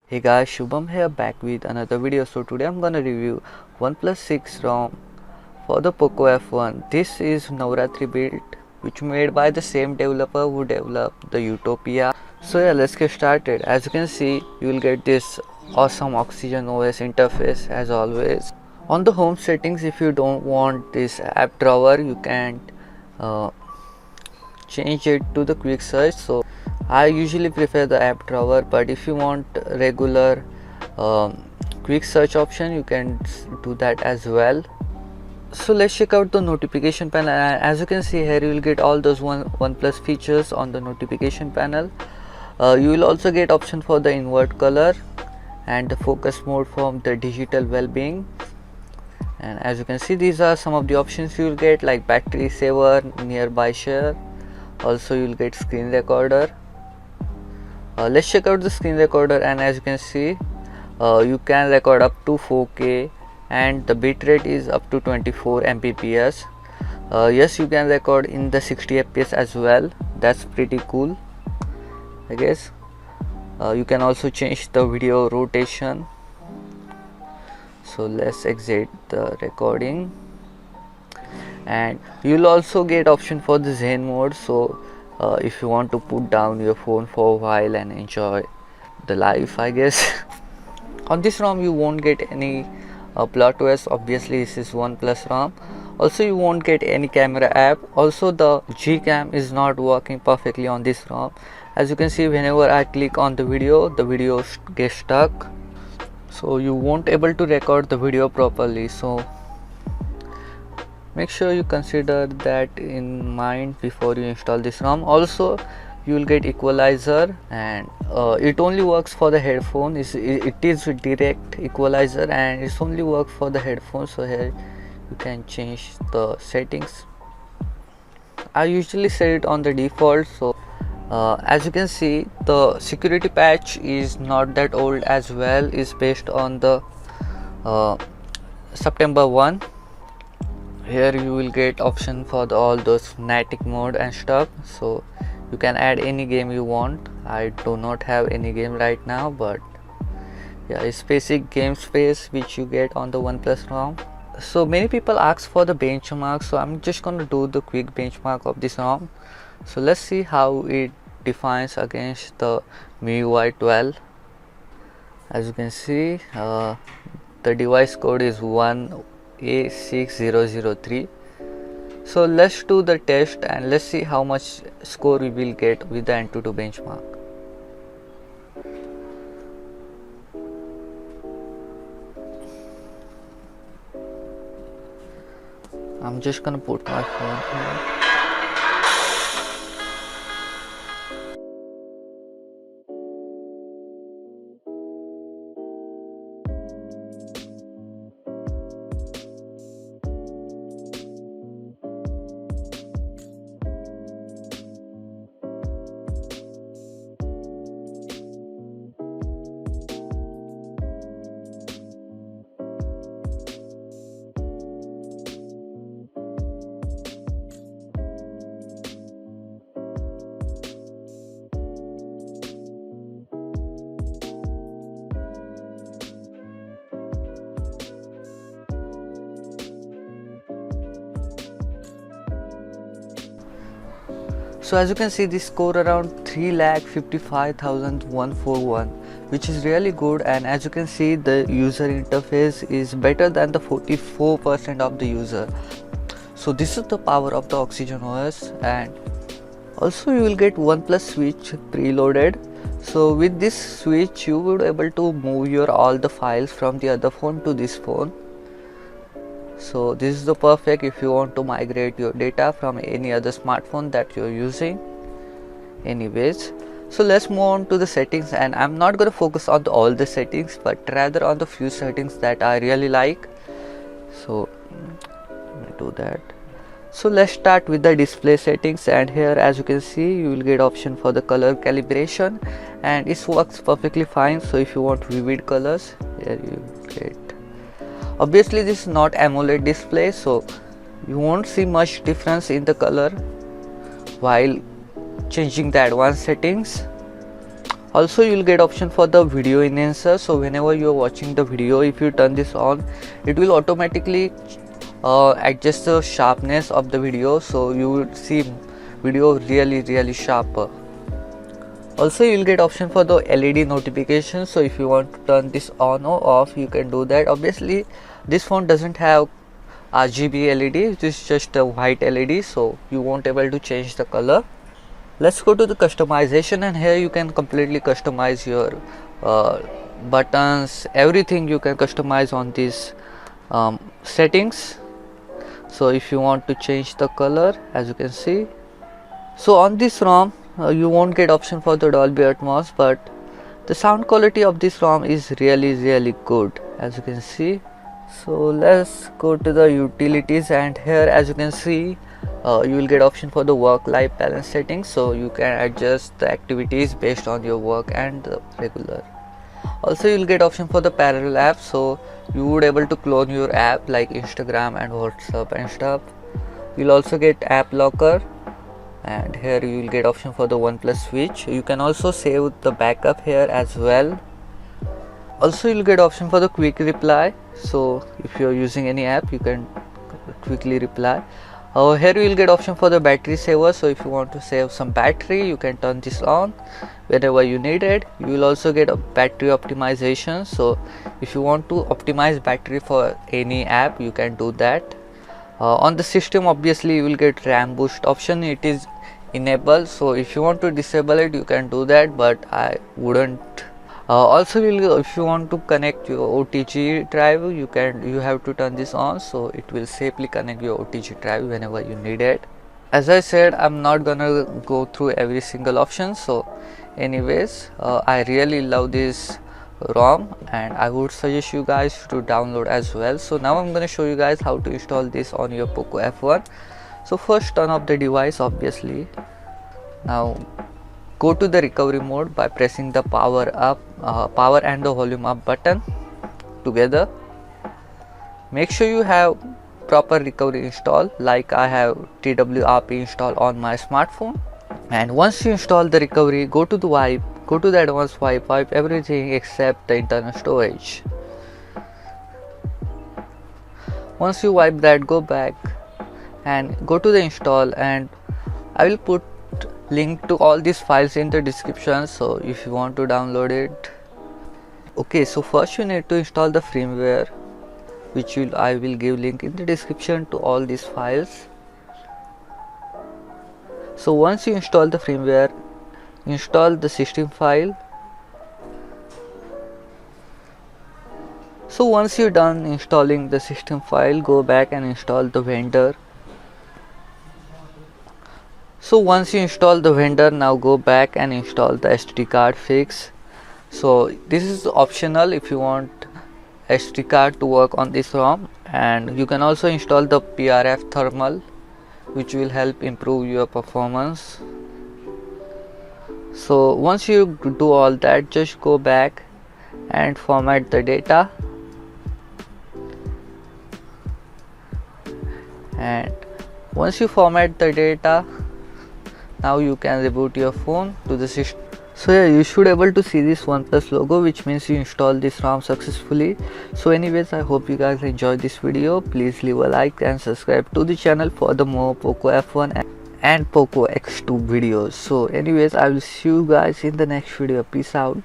Hey guys, Shubham here, back with another video. So today I'm gonna review OnePlus 6 ROM for the Poco F1. This is Navratri build, which made by the same developer who developed the Utopia. So yeah, let's get started. As you can see, you will get this awesome Oxygen OS interface as always. On the home settings, if you don't want this app drawer, you can uh, change it to the quick search. So I usually prefer the app drawer, but if you want regular quick search option, you can do that as well. So let's check out the notification panel. As you can see here, you will get all those OnePlus features on the notification panel. You will also get option for the invert color and the focus mode from the digital well-being. And as you can see, these are some of the options you will get, like battery saver, nearby share. Also you will get screen recorder. Let's check out the screen recorder, and as you can see, you can record up to 4K and the bitrate is up to 24 Mbps. Yes, you can record in the 60 fps as well. That's pretty cool, I guess. You can also change the video rotation. So let's exit the recording, and you'll also get option for the Zen mode. So if you want to put down your phone for a while and enjoy the life, I guess. On this ROM you won't get any plot-OS. Obviously this is OnePlus ROM. Also you won't get any camera app. Also the Gcam is not working perfectly on this ROM. As you can see, whenever I click on the video gets stuck, so you won't able to record the video properly. So make sure you consider that in mind before you install this ROM. Also you will get equalizer, and it only works for the headphone. It is direct equalizer and it's only work for the headphone. So here you can change the settings. I usually set it on the default. So as you can see, the security patch is not that old as well. It's based on the September 1. Here you will get option for all those Fnatic mode and stuff. So you can add any game you want. I do not have any game right now, but yeah, it's basic game space which you get on the OnePlus ROM. So many people ask for the benchmark, so I'm just gonna do the quick benchmark of this ROM. So let's see how it defines against the MIUI 12. As you can see, the device code is 1A6003. So let's do the test and let's see how much score we will get with the Antutu benchmark. I'm just gonna put my phone here. So as you can see, this score around 3,55,141, which is really good. And as you can see, the user interface is better than the 44% of the user. So this is the power of the Oxygen OS. And also you will get OnePlus Switch preloaded. So with this switch you would able to move your all the files from the other phone to this phone. So this is the perfect if you want to migrate your data from any other smartphone that you're using. Anyways, so let's move on to the settings, and I'm not going to focus on all the settings, but rather on the few settings that I really like. So let me do that. So let's start with the display settings, and here as you can see, you will get option for the color calibration, and it works perfectly fine. So if you want vivid colors, here you get. Obviously this is not AMOLED display, so you won't see much difference in the color while changing the advanced settings. Also you'll get option for the video enhancer. So whenever you're watching the video, if you turn this on, it will automatically adjust the sharpness of the video, so you will see video really sharper. Also you'll get option for the LED notification. So if you want to turn this on or off, you can do that. Obviously this phone doesn't have RGB LED, it is just a white LED, so you won't able to change the color. Let's go to the customization, and here you can completely customize your buttons, everything you can customize on these settings. So if you want to change the color, as you can see, so on this ROM you won't get option for the Dolby Atmos, but the sound quality of this ROM is really good, as you can see. So let's go to the utilities, and here as you can see you will get option for the work-life balance settings, so you can adjust the activities based on your work and the regular. Also you'll get option for the parallel apps, so you would able to clone your app like Instagram and WhatsApp and stuff. You'll also get app locker, and here you will get option for the OnePlus Switch. You can also save the backup here as well. Also you'll get option for the quick reply, so if you're using any app you can quickly reply. Here you will get option for the battery saver, so if you want to save some battery, you can turn this on whenever you need it. You will also get a battery optimization, so if you want to optimize battery for any app, you can do that. On the system, obviously you will get RAM boost option, it is enabled, so if you want to disable it, you can do that, but I wouldn't. Also if you want to connect your OTG drive, you have to turn this on, so it will safely connect your OTG drive whenever you need it. As I said, I'm not gonna go through every single option. So anyways, I really love this ROM, and I would suggest you guys to download as well. So now I'm gonna show you guys how to install this on your Poco F1. So first turn off the device, obviously. Now go to the recovery mode by pressing the power and the volume up button together. Make sure you have proper recovery install, like I have TWRP installed on my smartphone. And once you install the recovery, go to the advanced wipe everything except the internal storage. Once you wipe that, go back and go to the install, and I will put link to all these files in the description, so if you want to download it. Okay, so first you need to install the firmware, which I will give link in the description to all these files. So once you install the firmware, install the system file. So once you're done installing the system file, go back and install the vendor. So once you install the vendor, now go back and install the SD card fix. So this is optional if you want SD card to work on this ROM, and you can also install the PRF thermal, which will help improve your performance. So once you do all that, just go back and format the data, and once you format the data, now you can reboot your phone to the system. So yeah, you should able to see this OnePlus logo, which means you installed this ROM successfully. So anyways, I hope you guys enjoyed this video. Please leave a like and subscribe to the channel for the more Poco F1 and Poco X2 videos. So anyways, I will see you guys in the next video. Peace out.